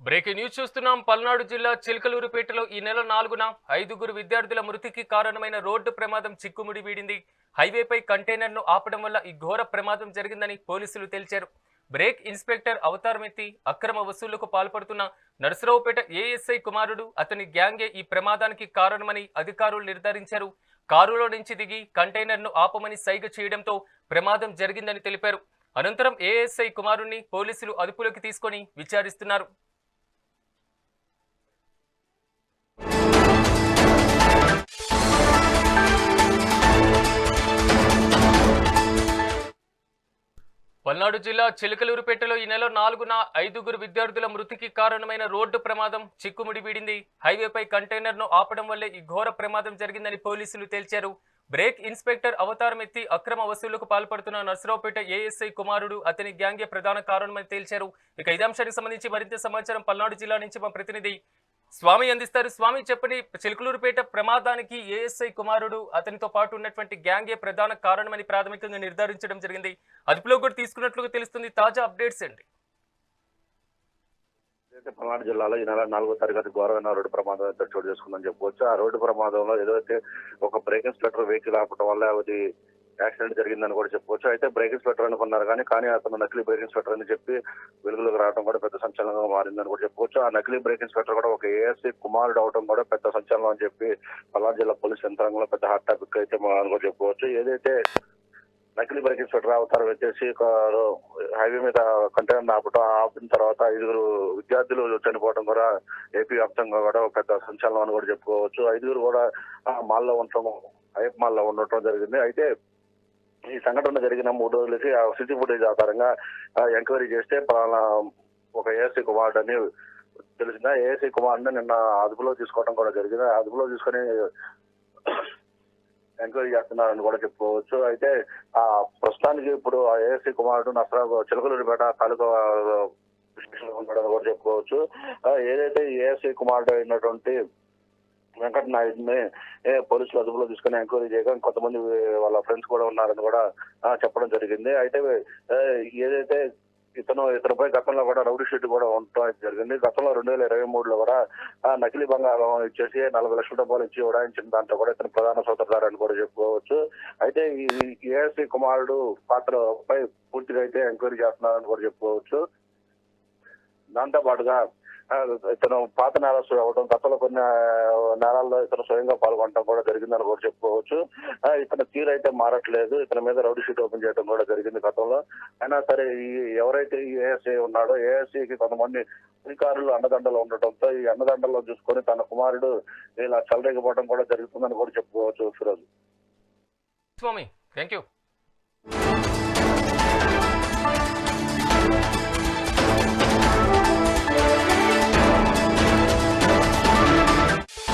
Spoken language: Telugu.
బ్రేకింగ్ న్యూస్ చూస్తున్నాం. పల్నాడు జిల్లా చిలకలూరుపేటలో ఈ నెల 4న 5గురు విద్యార్థుల మృతికి కారణమైన రోడ్డు ప్రమాదం చిక్కుముడి వీడింది. హైవేపై కంటైనర్ను ఆపడం వల్ల ఈ ఘోర ప్రమాదం జరిగిందని పోలీసులు తెలిపారు. బ్రేక్ ఇన్స్పెక్టర్ అవతారమెత్తి అక్రమ వసూళ్లకు పాల్పడుతున్న నరసరావుపేట ఏఎస్ఐ కుమారుడు అతని గ్యాంగే ఈ ప్రమాదానికి కారణమని అధికారులు నిర్ధారించారు. కారులో నుంచి దిగి కంటైనర్ను ఆపమని సైగ చేయడంతో ప్రమాదం జరిగిందని తెలిపారు. అనంతరం ఏఎస్ఐ కుమారుణ్ణి పోలీసులు అదుపులోకి తీసుకొని విచారిస్తున్నారు. పల్నాడు జిల్లా చిలకలూరుపేటలో ఈ నెల 4న 5గురు విద్యార్థుల మృతికి కారణమైన రోడ్డు ప్రమాదం చిక్కుముడి వీడింది. హైవేపై కంటైనర్ను ఆపడం వల్లే ఈ ఘోర ప్రమాదం జరిగిందని పోలీసులు తేల్చారు. బ్రేక్ ఇన్స్పెక్టర్ అవతారమెత్తి అక్రమ వసూళ్లకు పాల్పడుతున్న నర్సరావుపేట ఏఎస్ఐ కుమారుడు అతని గ్యాంగే ప్రధాన కారణమని తేల్చారు. ఇక ఇదే అంశానికి సంబంధించి మరింత సమాచారం పల్నాడు జిల్లా నుంచి మా ప్రతినిధి స్వామి అందిస్తారు. స్వామి, చెప్పండి, చిలకలూరుపేట ప్రమాదానికి ఏఎస్ఐ కుమారుడు అతనితో పాటు ఉన్నటువంటి గ్యాంగే ప్రధాన కారణమని ప్రాథమికంగా నిర్ధారించడం జరిగింది. అదుపులో కూడా తీసుకున్నట్లుగా తెలుస్తుంది. తాజా అప్డేట్స్ ఏంటి? పల్నాడు జిల్లాలో ఈ నెల 4వ తారీఖు ఘోరమైన రోడ్డు ప్రమాదం అయితే చోటు చేసుకుందని చెప్పుకోవచ్చు. ఆ రోడ్డు ప్రమాదంలో ఏదైతే ఒక బ్రేక్ ఇన్స్పెక్టర్ వెహికల్ ఆపడం వల్ల అది యాక్సిడెంట్ జరిగిందని కూడా చెప్పుకోవచ్చు. అయితే బ్రేక్ ఇన్స్పెక్టర్ అనుకున్నారు కానీ అతను నకిలీ బ్రేక్ ఇన్స్పెక్టర్ అని చెప్పి వెలుగులోకి రావడం కూడా పెద్ద సంచలనంగా మారిందని కూడా చెప్పుకోవచ్చు. ఆ నకిలీ బ్రేక్ ఇన్స్పెక్టర్ కూడా ఒక ఏఎస్ఐ కుమారుడు అవడం కూడా పెద్ద సంచలనం అని చెప్పి పల్నాడు జిల్లా పోలీస్ యంత్రాంగంలో పెద్ద హాట్ టాపిక్ అయితే మనం కూడా చెప్పుకోవచ్చు. ఏదైతే నకిలీ బ్రేక్ ఇన్స్పెక్టర్ అవతారం వచ్చేసి హైవే మీద కంటైనర్ ఆపిన తర్వాత 5గురు విద్యార్థులు చనిపోవడం కూడా ఏపీ వ్యాప్తంగా కూడా పెద్ద సంచలనం అని కూడా చెప్పుకోవచ్చు. 5గురు కూడా మాల్లో ఉండటం, ఐఎఫ్ మాల్లో ఉండటం జరిగింది. అయితే ఈ సంఘటన జరిగిన 3 రోజులకి ఆ సిసి ఫుటేజ్ ఆధారంగా ఎంక్వైరీ చేస్తే ఒక ఏఎస్ఐ కుమారుడు అని తెలిసిందా. ఏఎస్ఐ కుమారుడిని నిన్న అదుపులో తీసుకోవడం కూడా జరిగింది. అదుపులో తీసుకొని ఎంక్వైరీ చేస్తున్నారని కూడా చెప్పుకోవచ్చు. అయితే ఆ ప్రస్తుతానికి ఇప్పుడు ఆ ఏఎస్ఐ కుమారుడు చిలకలూరుపేట తాలూకా ఉన్నాడని కూడా చెప్పుకోవచ్చు. ఏదైతే ఏఎస్ఐ కుమారుడు అయినటువంటి వెంకట నాయుడిని పోలీసులు అదుపులో తీసుకుని ఎంక్వైరీ చేయగా కొంతమంది వాళ్ళ ఫ్రెండ్స్ కూడా ఉన్నారని కూడా చెప్పడం జరిగింది. అయితే ఏదైతే ఇతనిపై గతంలో కూడా రౌడీ షీట్ కూడా ఉండటం జరిగింది. గతంలో 2023లో కూడా నకిలీ బంగారం ఇచ్చేసి 40 లక్షల రూపాయలు ఇచ్చి ఉడాయించిన దాంట్లో కూడా ఇతను ప్రధాన సూత్రధారని కూడా చెప్పుకోవచ్చు. అయితే ఈ ఏఎస్ఐ కుమారుడు పాత్రపై పూర్తిగా అయితే ఎంక్వైరీ చేస్తున్నారని కూడా చెప్పుకోవచ్చు. దాంతో పాటుగా ఇతను పాత నేరస్తుడు అవడం, గతంలో కొన్ని నేరాల్లో ఇతను స్వయంగా పాల్గొనడం కూడా జరిగిందని కూడా చెప్పుకోవచ్చు. ఇతని తీరు అయితే మారట్లేదు. ఇతని మీద రౌడీ షీట్ ఓపెన్ చేయడం కూడా జరిగింది గతంలో. అయినా సరే ఎవరైతే ఈ ఏఎస్ఐ ఉన్నాడో ఏఎస్ఐకి కొంతమంది అధికారులు అండదండలు ఉండటంతో ఈ అండదండల్లో చూసుకొని తన కుమారుడు ఇలా చెలరేగిపోవడం కూడా జరుగుతుందని కూడా చెప్పుకోవచ్చు. ఫిరోజ్. స్వామి, థ్యాంక్ యూ.